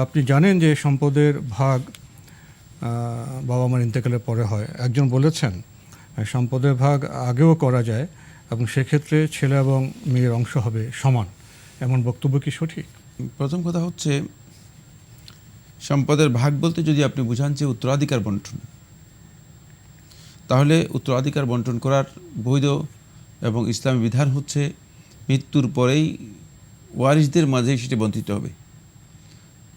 আপনি জানেন যে সম্পদের ভাগ বাবা মার ইন্তেকালের পরে হয়। একজন বলেছেন সম্পদের ভাগ আগেও করা যায় এবং সেক্ষেত্রে ছেলে এবং মেয়ের অংশ হবে সমান। এমন বক্তব্য কি সঠিক? প্রথম কথা হচ্ছে, সম্পদের ভাগ বলতে যদি আপনি বুঝান যে উত্তরাধিকার বন্টন, তাহলে উত্তরাধিকার বন্টন করার বৈধ এবং ইসলামী বিধান হচ্ছে মৃত্যুর পরেই ওয়ারিসদের মাঝে সেটি বন্টিত হবে।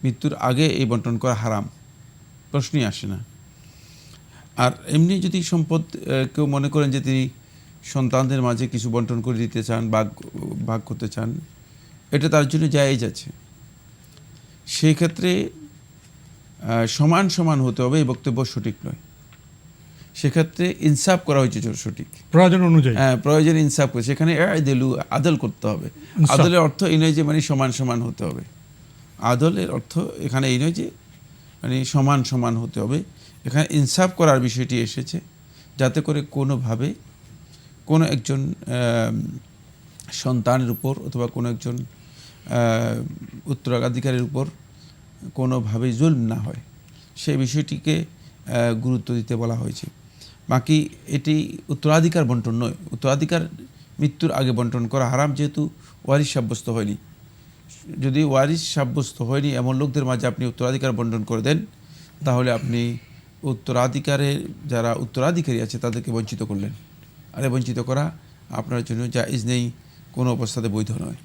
মৃত্যুর আগে এই বন্টন করা হারাম, প্রশ্নই আসে না। আর এমনি যদি সম্পদ কেউ মনে করেন যে তিনি সন্তানদের মাঝে কিছু বন্টন করে দিতে চান, ভাগ করতে চান, এটা তার জন্য জায়েজ আছে। সেই ক্ষেত্রে সমান সমান হতে হবে, এই বক্তব্য সঠিক নয়। সেক্ষেত্রে ইনসাফ করা হয়েছে সঠিক, প্রয়োজন অনুযায়ী। হ্যাঁ, প্রয়োজনে ইনসাফ করে, সেখানে আদল করতে হবে। আদলের অর্থ এই নয় যে মানে সমান সমান হতে হবে। আদলের অর্থ এখানে এই নয় যে মানে সমান সমান হতে হবে। এখানে ইনসাফ করার বিষয়টি এসেছে, যাতে করে কোনোভাবে কোনো একজন সন্তানের উপর অথবা কোনো একজন উত্তরাধিকারের উপর কোনোভাবেই জুলম না হয়, সেই বিষয়টিকে গুরুত্ব দিতে বলা হয়েছে। বাকি এটি উত্তরাধিকার বন্টন নয়। উত্তরাধিকার মৃত্যুর আগে বন্টন করা হারাম, যেহেতু ওয়ারিশ সাব্যস্ত হয়নি। যদি ওয়ারিশ সাব্যস্ত হয়নি এমন লোকদের মাঝে আপনি উত্তরাধিকার বন্টন করে দেন, তাহলে আপনি উত্তরাধিকারের যারা উত্তরাধিকারী আছে তাদেরকে বঞ্চিত করলেন। আর বঞ্চিত করা আপনার জন্য জায়েজ নেই, কোনো অবস্থাতে বৈধ নয়।